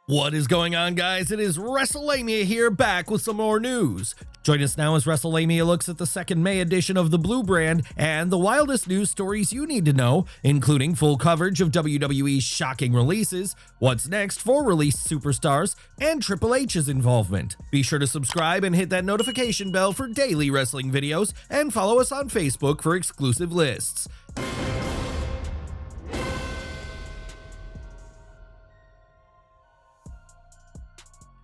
What is going on, guys? It is Wrestlelamia here, back with some more news. Join us now as Wrestlelamia looks at the second May edition of the Blue brand and the wildest news stories you need to know, including full coverage of WWE's shocking releases, what's next for released superstars, and Triple H's involvement. Be sure to subscribe and hit that notification bell for daily wrestling videos, and follow us on Facebook for exclusive lists.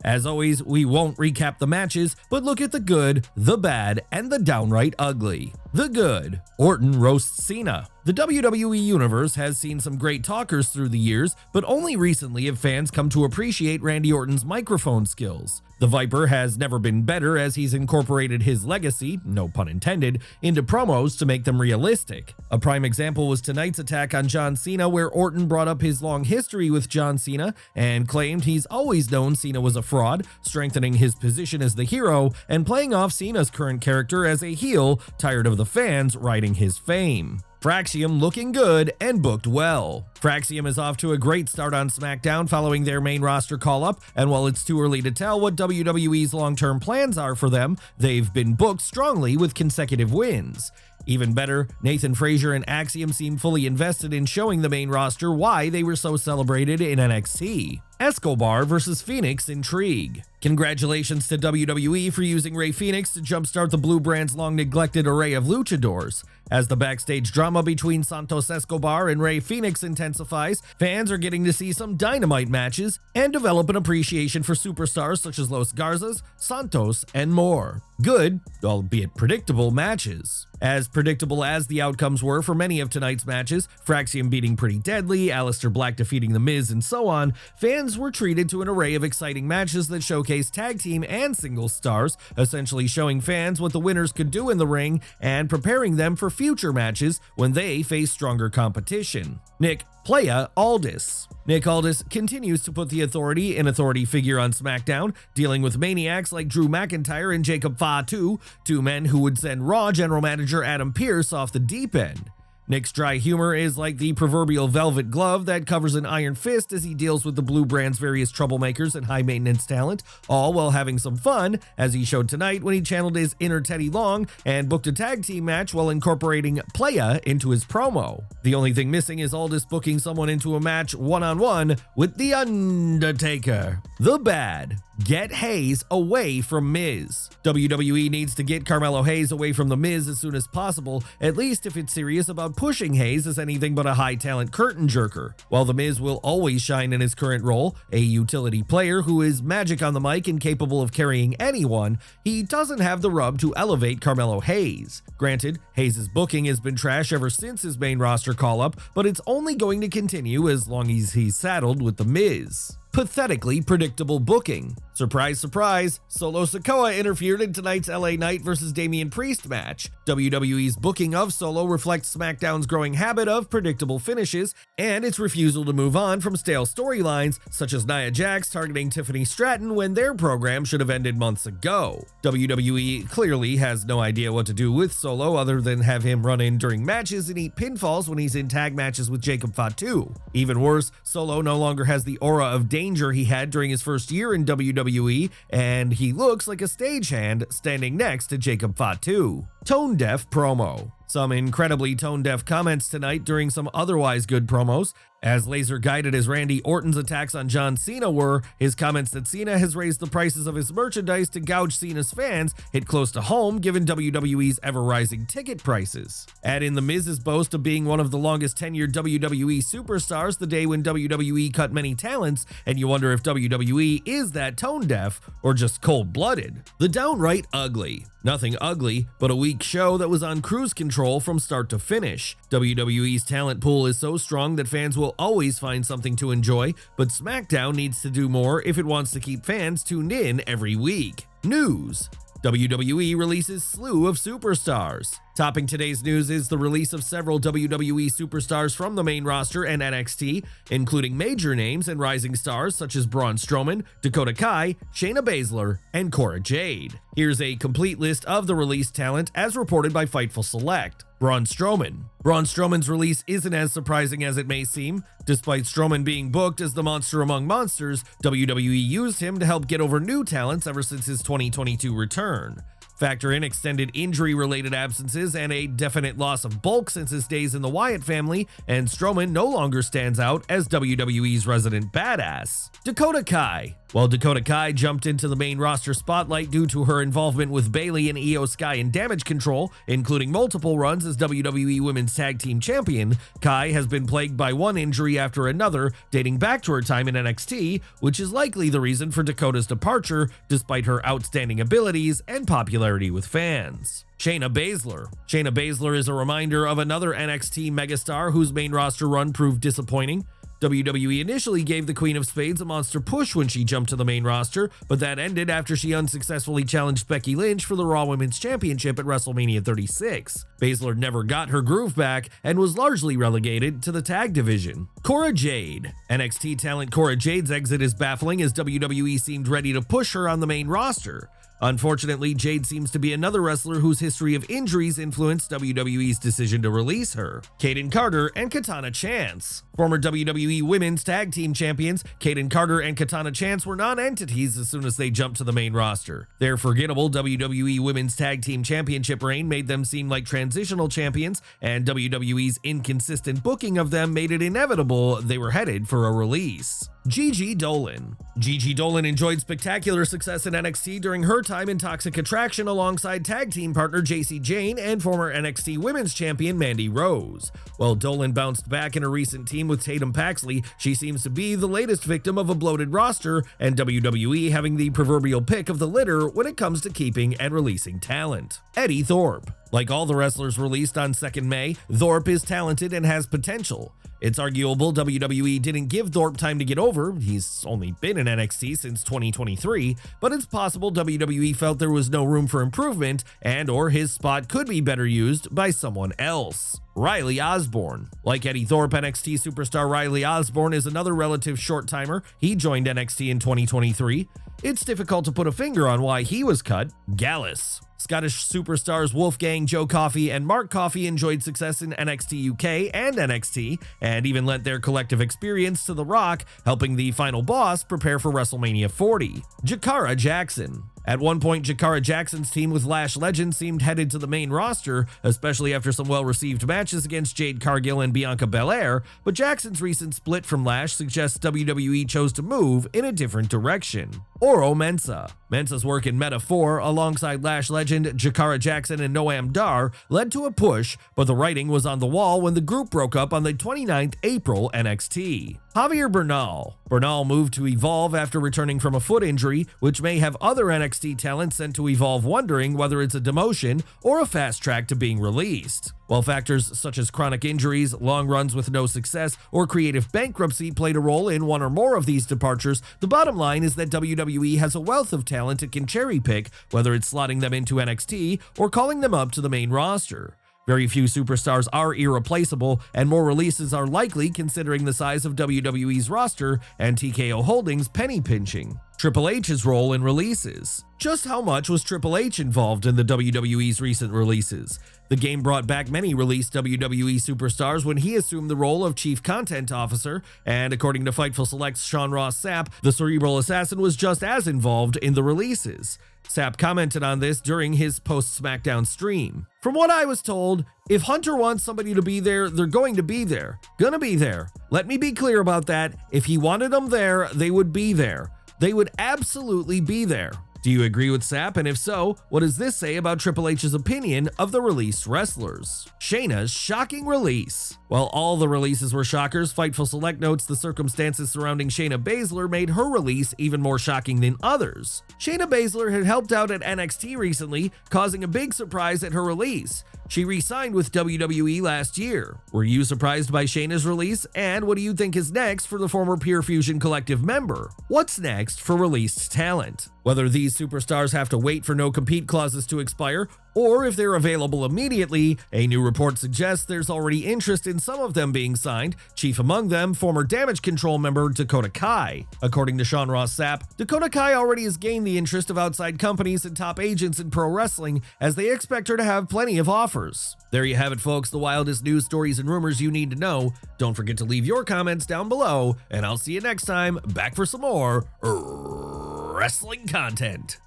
As always, we won't recap the matches, but look at the good, the bad, and the downright ugly. The good: Orton roasts Cena. The WWE Universe has seen some great talkers through the years, but only recently have fans come to appreciate Randy Orton's microphone skills. The Viper has never been better as he's incorporated his legacy, no pun intended, into promos to make them realistic. A prime example was tonight's attack on John Cena, where Orton brought up his long history with John Cena and claimed he's always known Cena was a fraud, strengthening his position as the hero and playing off Cena's current character as a heel, tired of the fans riding his fame. Fraxium looking good and booked well. Fraxium is off to a great start on SmackDown following their main roster call-up, and while it's too early to tell what WWE's long-term plans are for them, they've been booked strongly with consecutive wins. Even better, Nathan Frazier and Axiom seem fully invested in showing the main roster why they were so celebrated in NXT. Escobar vs. Phoenix intrigue. Congratulations to WWE for using Rey Fenix to jumpstart the Blue brand's long-neglected array of luchadors. As the backstage drama between Santos Escobar and Rey Fenix intensifies, fans are getting to see some dynamite matches and develop an appreciation for superstars such as Los Garzas, Santos, and more. Good, albeit predictable, matches. As predictable as the outcomes were for many of tonight's matches, Fraxium beating Pretty Deadly, Aleister Black defeating The Miz, and so on, fans were treated to an array of exciting matches that showcase tag team and singles stars, essentially showing fans what the winners could do in the ring and preparing them for future matches when they face stronger competition. Nick Playa Aldis. Nick Aldis continues to put the authority in authority figure on SmackDown, dealing with maniacs like Drew McIntyre and Jacob Fatu, two men who would send Raw general manager Adam Pearce off the deep end. Nick's dry humor is like the proverbial velvet glove that covers an iron fist as he deals with the Blue brand's various troublemakers and high-maintenance talent, all while having some fun, as he showed tonight when he channeled his inner Teddy Long and booked a tag team match while incorporating Playa into his promo. The only thing missing is Aldis booking someone into a match one-on-one with The Undertaker. The bad: get Hayes away from Miz. WWE needs to get Carmelo Hayes away from The Miz as soon as possible, at least if it's serious about pushing Hayes as anything but a high-talent curtain jerker. While The Miz will always shine in his current role, a utility player who is magic on the mic and capable of carrying anyone, he doesn't have the rub to elevate Carmelo Hayes. Granted, Hayes' booking has been trash ever since his main roster call-up, but it's only going to continue as long as he's saddled with The Miz. Pathetically predictable booking. Surprise, surprise, Solo Sikoa interfered in tonight's LA Knight vs. Damian Priest match. WWE's booking of Solo reflects SmackDown's growing habit of predictable finishes and its refusal to move on from stale storylines, such as Nia Jax targeting Tiffany Stratton when their program should have ended months ago. WWE clearly has no idea what to do with Solo other than have him run in during matches and eat pinfalls when he's in tag matches with Jacob Fatu. Even worse, Solo no longer has the aura of danger he had during his first year in WWE, and he looks like a stagehand standing next to Jacob Fatu. Tone-deaf promo. Some incredibly tone-deaf comments tonight during some otherwise good promos. As laser-guided as Randy Orton's attacks on John Cena were, his comments that Cena has raised the prices of his merchandise to gouge Cena's fans hit close to home given WWE's ever-rising ticket prices. Add in The Miz's boast of being one of the longest-tenured WWE superstars the day when WWE cut many talents, and you wonder if WWE is that tone-deaf or just cold-blooded. The downright ugly. Nothing ugly, but a weak show that was on cruise control from start to finish. WWE's talent pool is so strong that fans will always find something to enjoy, but SmackDown needs to do more if it wants to keep fans tuned in every week. News: WWE releases slew of superstars. Topping today's news is the release of several WWE superstars from the main roster and NXT, including major names and rising stars such as Braun Strowman, Dakota Kai, Shayna Baszler, and Cora Jade. Here's a complete list of the released talent as reported by Fightful Select. Braun Strowman. Braun Strowman's release isn't as surprising as it may seem. Despite Strowman being booked as the monster among monsters, WWE used him to help get over new talents ever since his 2022 return. Factor in extended injury-related absences and a definite loss of bulk since his days in the Wyatt family, and Strowman no longer stands out as WWE's resident badass. Dakota Kai. While Dakota Kai jumped into the main roster spotlight due to her involvement with Bayley and Io Sky in Damage Control, including multiple runs as WWE Women's Tag Team Champion, Kai has been plagued by one injury after another, dating back to her time in NXT, which is likely the reason for Dakota's departure, despite her outstanding abilities and popularity with fans. Shayna Baszler. Shayna Baszler is a reminder of another NXT megastar whose main roster run proved disappointing. WWE initially gave the Queen of Spades a monster push when she jumped to the main roster, but that ended after she unsuccessfully challenged Becky Lynch for the Raw Women's Championship at WrestleMania 36. Baszler never got her groove back and was largely relegated to the tag division. Cora Jade. NXT talent Cora Jade's exit is baffling as WWE seemed ready to push her on the main roster. Unfortunately, Jade seems to be another wrestler whose history of injuries influenced WWE's decision to release her. Kaden Carter and Katana Chance. Former WWE Women's Tag Team Champions, Kaden Carter and Katana Chance were non-entities as soon as they jumped to the main roster. Their forgettable WWE Women's Tag Team Championship reign made them seem like transitional champions, and WWE's inconsistent booking of them made it inevitable they were headed for a release. Gigi Dolan. Gigi Dolan enjoyed spectacular success in NXT during her time in Toxic Attraction alongside tag team partner Jacy Jayne and former NXT Women's Champion Mandy Rose. While Dolan bounced back in a recent team with Tatum Paxley, she seems to be the latest victim of a bloated roster and WWE having the proverbial pick of the litter when it comes to keeping and releasing talent. Eddie Thorpe. Like all the wrestlers released on 2nd May, Thorpe is talented and has potential. It's arguable WWE didn't give Thorpe time to get over, he's only been in NXT since 2023, but it's possible WWE felt there was no room for improvement and/or his spot could be better used by someone else. Riley Osborne. Like Eddie Thorpe, NXT superstar Riley Osborne is another relative short-timer. He joined NXT in 2023. It's difficult to put a finger on why he was cut. Gallus. Scottish superstars Wolfgang, Joe Coffey, and Mark Coffey enjoyed success in NXT UK and NXT, and even lent their collective experience to The Rock, helping the final boss prepare for WrestleMania 40. Jakara Jackson. At one point, Jakara Jackson's team with Lash Legend seemed headed to the main roster, especially after some well-received matches against Jade Cargill and Bianca Belair, but Jackson's recent split from Lash suggests WWE chose to move in a different direction. Oro Mensah. Mensah's work in Meta 4 alongside Lash Legend, Jakara Jackson, and Noam Dar led to a push, but the writing was on the wall when the group broke up on the 29th April NXT. Javier Bernal. Bernal moved to Evolve after returning from a foot injury, which may have other NXT talent sent to Evolve wondering whether it's a demotion or a fast track to being released. While factors such as chronic injuries, long runs with no success, or creative bankruptcy played a role in one or more of these departures, the bottom line is that WWE has a wealth of talent it can cherry pick, whether it's slotting them into NXT or calling them up to the main roster. Very few superstars are irreplaceable, and more releases are likely considering the size of WWE's roster and TKO Holdings' penny pinching. Triple H's role in releases. Just how much was Triple H involved in the WWE's recent releases? The game brought back many released WWE superstars when he assumed the role of Chief Content Officer, and according to Fightful Select's Sean Ross Sapp, the Cerebral Assassin was just as involved in the releases. Sapp commented on this during his post-SmackDown stream. From what I was told, if Hunter wants somebody to be there, they're going to be there. Gonna be there. Let me be clear about that. If he wanted them there, they would be there. They would absolutely be there. Do you agree with Sapp? And if so, what does this say about Triple H's opinion of the released wrestlers? Shayna's shocking release. While all the releases were shockers, Fightful Select notes the circumstances surrounding Shayna Baszler made her release even more shocking than others. Shayna Baszler had helped out at NXT recently, causing a big surprise at her release. She re-signed with WWE last year. Were you surprised by Shayna's release? And what do you think is next for the former Pure Fusion Collective member? What's next for released talent? Whether these superstars have to wait for no-compete clauses to expire, or if they're available immediately, a new report suggests there's already interest in some of them being signed, chief among them former Damage Control member Dakota Kai. According to Sean Ross Sapp, Dakota Kai already has gained the interest of outside companies and top agents in pro wrestling, as they expect her to have plenty of offers. There you have it, folks, the wildest news stories and rumors you need to know. Don't forget to leave your comments down below, and I'll see you next time back for some more wrestling content.